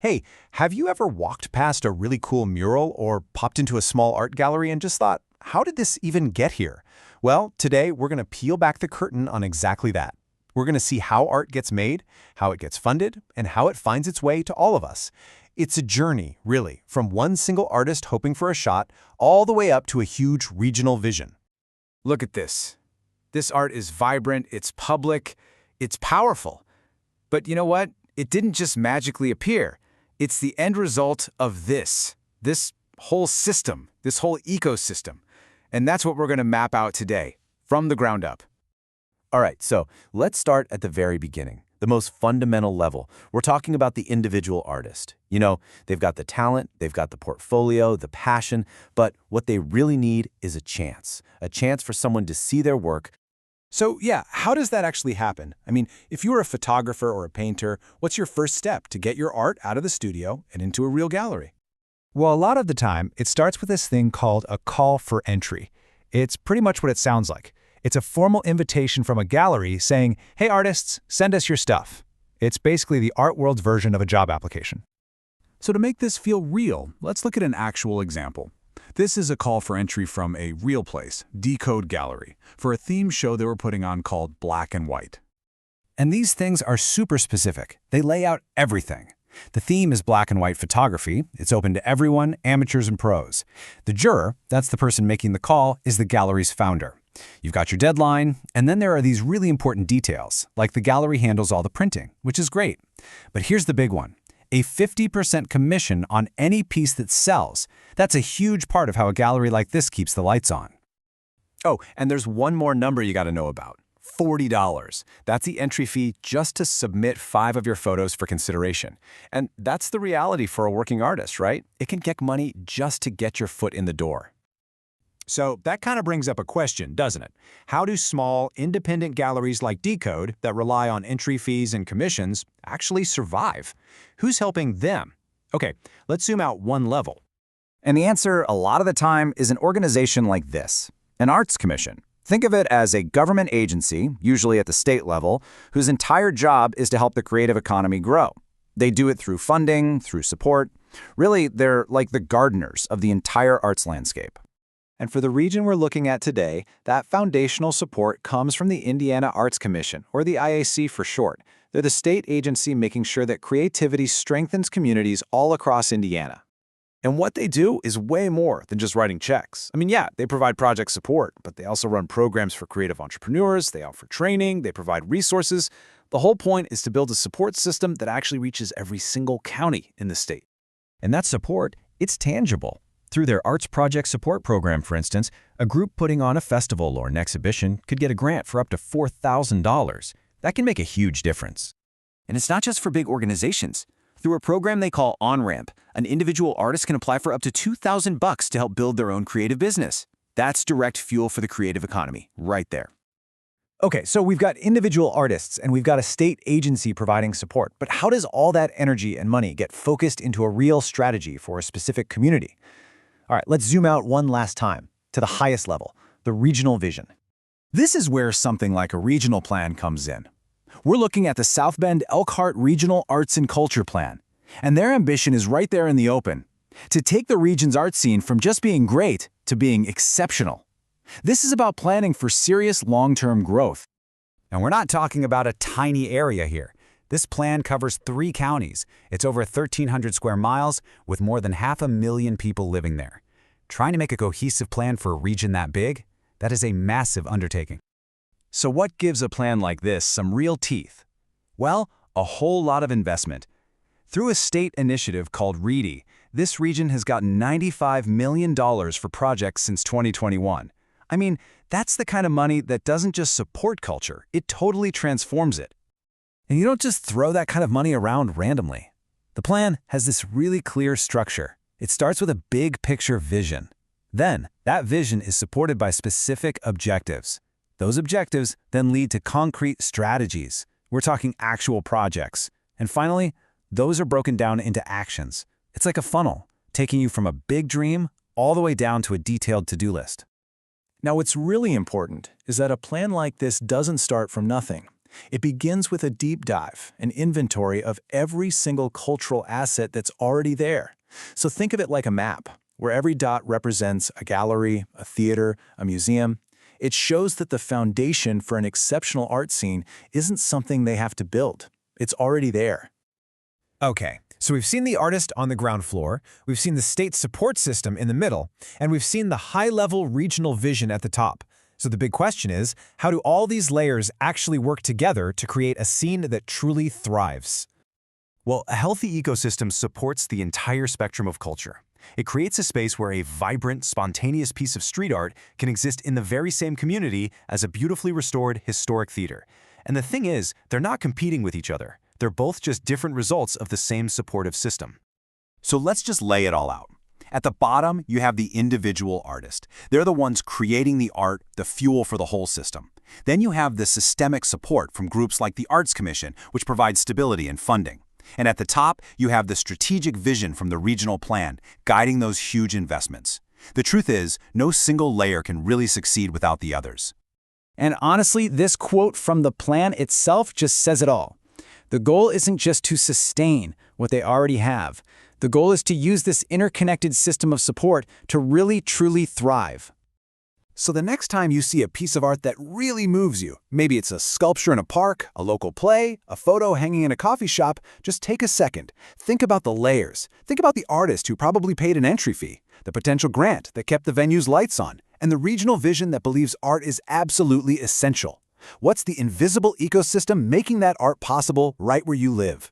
Hey, have you ever walked past a really cool mural or popped into a small art gallery and just thought, how did this even get here? Well, today we're going to peel back the curtain on exactly that. We're going to see how art gets made, how it gets funded, and how it finds its way to all of us. It's a journey, really, from one single artist hoping for a shot all the way up to a huge regional vision. Look at this. This art is vibrant, it's public, it's powerful. But you know what? It didn't just magically appear. It's the end result of this whole system, this whole ecosystem. And that's what we're going to map out today, from the ground up. All right, so let's start at the very beginning, the most fundamental level. We're talking about the individual artist. You know, they've got the talent, they've got the portfolio, the passion, but what they really need is a chance for someone to see their work. So yeah, how does that actually happen? I mean, if you're a photographer or a painter, what's your first step to get your art out of the studio and into a real gallery? Well, a lot of the time, it starts with this thing called a call for entry. It's pretty much what it sounds like. It's a formal invitation from a gallery saying, hey artists, send us your stuff. It's basically the art world's version of a job application. So to make this feel real, let's look at an actual example. This is a call for entry from a real place, Decode Gallery, for a theme show they were putting on called Black and White. And these things are super specific. They lay out everything. The theme is black and white photography. It's open to everyone, amateurs and pros. The juror, that's the person making the call, is the gallery's founder. You've got your deadline, and then there are these really important details, like the gallery handles all the printing, which is great. But here's the big one. A 50% commission on any piece that sells. That's a huge part of how a gallery like this keeps the lights on. Oh, and there's one more number you got to know about. $40. That's the entry fee just to submit 5 of your photos for consideration. And that's the reality for a working artist, right? It can get money just to get your foot in the door. So that kind of brings up a question, doesn't it? How do small, independent galleries like Decode that rely on entry fees and commissions actually survive? Who's helping them? Okay, let's zoom out one level. And the answer, a lot of the time, is an organization like this, an arts commission. Think of it as a government agency, usually at the state level, whose entire job is to help the creative economy grow. They do it through funding, through support. Really, they're like the gardeners of the entire arts landscape. And for the region we're looking at today, that foundational support comes from the Indiana Arts Commission, or the IAC for short. They're the state agency making sure that creativity strengthens communities all across Indiana. And what they do is way more than just writing checks. I mean, yeah, they provide project support, but they also run programs for creative entrepreneurs, they offer training, they provide resources. The whole point is to build a support system that actually reaches every single county in the state. And that support, it's tangible. Through their Arts Project Support Program, for instance, a group putting on a festival or an exhibition could get a grant for up to $4,000. That can make a huge difference. And it's not just for big organizations. Through a program they call OnRamp, an individual artist can apply for up to $2,000 to help build their own creative business. That's direct fuel for the creative economy, right there. Okay, so we've got individual artists and we've got a state agency providing support, but how does all that energy and money get focused into a real strategy for a specific community? All right, let's zoom out one last time to the highest level, the regional vision. This is where something like a regional plan comes in. We're looking at the South Bend Elkhart Regional Arts and Culture Plan, and their ambition is right there in the open, to take the region's art scene from just being great to being exceptional. This is about planning for serious long-term growth. And we're not talking about a tiny area here. This plan covers 3 counties. It's over 1,300 square miles with more than 500,000 people living there. Trying to make a cohesive plan for a region that big, that is a massive undertaking. So what gives a plan like this some real teeth? Well, a whole lot of investment. Through a state initiative called READY, this region has gotten $95 million for projects since 2021. I mean, that's the kind of money that doesn't just support culture, it totally transforms it. And you don't just throw that kind of money around randomly. The plan has this really clear structure. It starts with a big picture vision. Then, that vision is supported by specific objectives. Those objectives then lead to concrete strategies. We're talking actual projects. And finally, those are broken down into actions. It's like a funnel, taking you from a big dream all the way down to a detailed to-do list. Now, what's really important is that a plan like this doesn't start from nothing. It begins with a deep dive, an inventory of every single cultural asset that's already there. So think of it like a map, where every dot represents a gallery, a theater, a museum. It shows that the foundation for an exceptional art scene isn't something they have to build. It's already there. Okay, so we've seen the artist on the ground floor, we've seen the state support system in the middle, and we've seen the high-level regional vision at the top. So the big question is, how do all these layers actually work together to create a scene that truly thrives? Well, a healthy ecosystem supports the entire spectrum of culture. It creates a space where a vibrant, spontaneous piece of street art can exist in the very same community as a beautifully restored historic theater. And the thing is, they're not competing with each other. They're both just different results of the same supportive system. So let's just lay it all out. At the bottom, you have the individual artist. They're the ones creating the art, the fuel for the whole system. Then you have the systemic support from groups like the Arts Commission, which provides stability and funding. And at the top, you have the strategic vision from the regional plan, guiding those huge investments. The truth is, no single layer can really succeed without the others. And honestly, this quote from the plan itself just says it all. The goal isn't just to sustain what they already have. The goal is to use this interconnected system of support to really, truly thrive. So the next time you see a piece of art that really moves you, maybe it's a sculpture in a park, a local play, a photo hanging in a coffee shop, just take a second. Think about the layers. Think about the artist who probably paid an entry fee, the potential grant that kept the venue's lights on, and the regional vision that believes art is absolutely essential. What's the invisible ecosystem making that art possible right where you live?